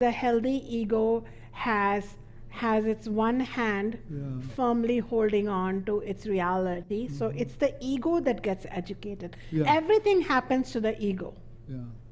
The healthy ego has its one hand firmly holding on to its reality. So it's the ego that gets educated. Everything happens to the ego.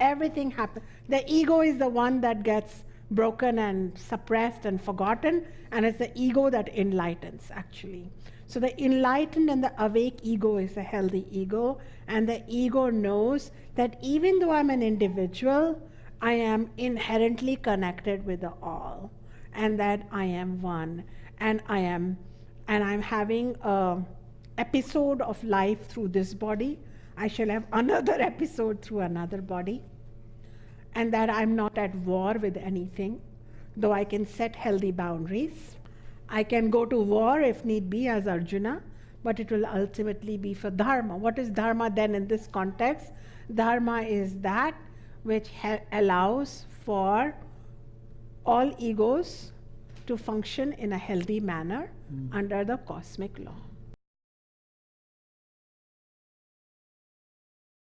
Everything happens. The ego is the one that gets broken and suppressed and forgotten, and it's the ego that enlightens, actually. So the enlightened and the awake ego is the healthy ego, and the ego knows that even though I'm an individual, I am inherently connected with the all, and that I am one, and I'm having a episode of life through this body. I shall have another episode through another body, and that I'm not at war with anything, though I can set healthy boundaries. I can go to war if need be as Arjuna, but it will ultimately be for dharma. What is dharma then in this context? Dharma is that which allows for all egos to function in a healthy manner under the cosmic law.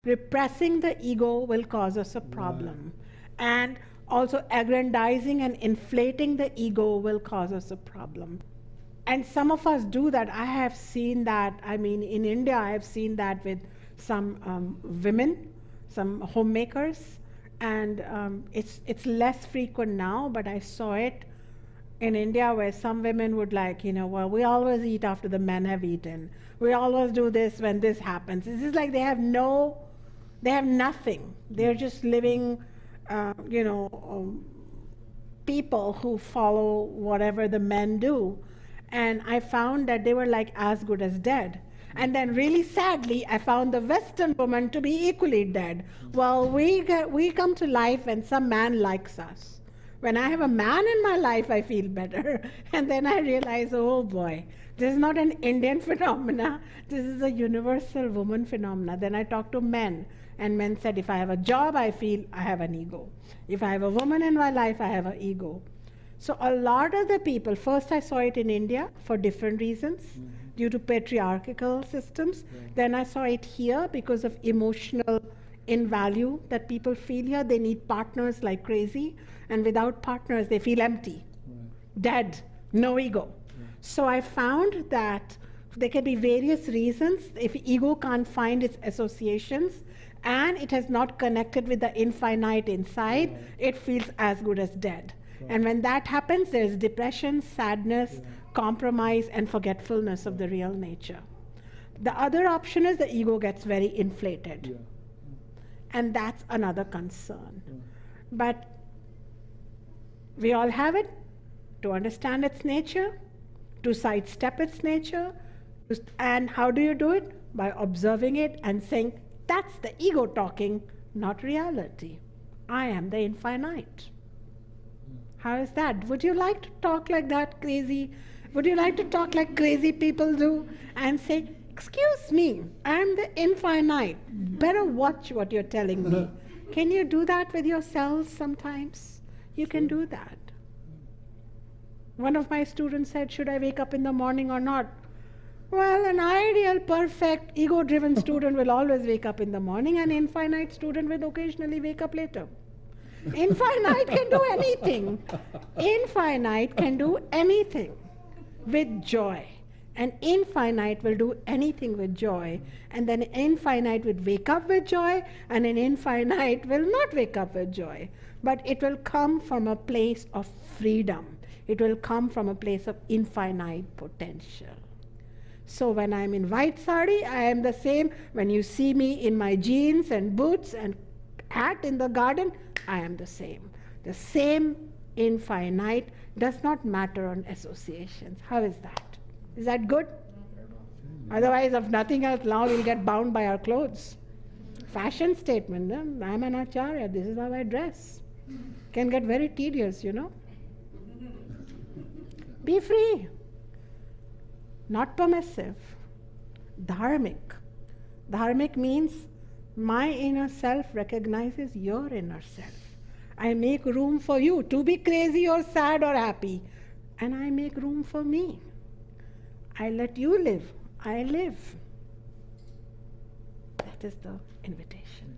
Repressing the ego will cause us a problem. And also aggrandizing and inflating the ego will cause us a problem. And some of us do that. I have seen that. I mean, in India, I have seen that with some women, some homemakers. And it's less frequent now, but I saw it in India where some women would well, we always eat after the men have eaten. We always do this when this happens. It's just like they have nothing. They're just living, people who follow whatever the men do. And I found that they were like as good as dead. And then really sadly, I found the Western woman to be equally dead. Well, we come to life when some man likes us. When I have a man in my life, I feel better. And then I realize, oh boy, this is not an Indian phenomena. This is a universal woman phenomena. Then I talked to men, and men said, if I have a job, I feel I have an ego. If I have a woman in my life, I have an ego. So a lot of the people, first I saw it in India for different reasons, due to patriarchal systems. Then I saw it here because of emotional invalue that people feel here. They need partners like crazy, and without partners, they feel empty, dead, no ego. So I found that there can be various reasons. If ego can't find its associations and it has not connected with the infinite inside, it feels as good as dead. And when that happens, there's depression, sadness, compromise, and forgetfulness of the real nature. The other option is the ego gets very inflated. And that's another concern. But we all have it. To understand its nature, to sidestep its nature. And how do you do it? By observing it and saying, that's the ego talking, not reality. I am the infinite. How is that? Would you like to talk like that crazy? Would you like to talk like crazy people do and say, excuse me, I'm the infinite. Better watch what you're telling me. Can you do that with yourselves sometimes? You can do that. One of my students said, should I wake up in the morning or not? Well, an ideal, perfect, ego-driven student will always wake up in the morning. An infinite student will occasionally wake up later. Infinite can do anything. Infinite can do anything with joy. And infinite will do anything with joy. And then infinite would wake up with joy, and an infinite will not wake up with joy. But it will come from a place of freedom. It will come from a place of infinite potential. So when I'm in white sari, I am the same. When you see me in my jeans and boots and hat in the garden, I am the same. The same infinite does not matter on associations. How is that? Is that good? Otherwise, if nothing else, now we'll get bound by our clothes. Fashion statement. I'm an Acharya. This is how I dress. Can get very tedious, Be free. Not permissive. Dharmic. Dharmic means my inner self recognizes your inner self. I make room for you to be crazy or sad or happy. And I make room for me. I let you live. I live. That is the invitation.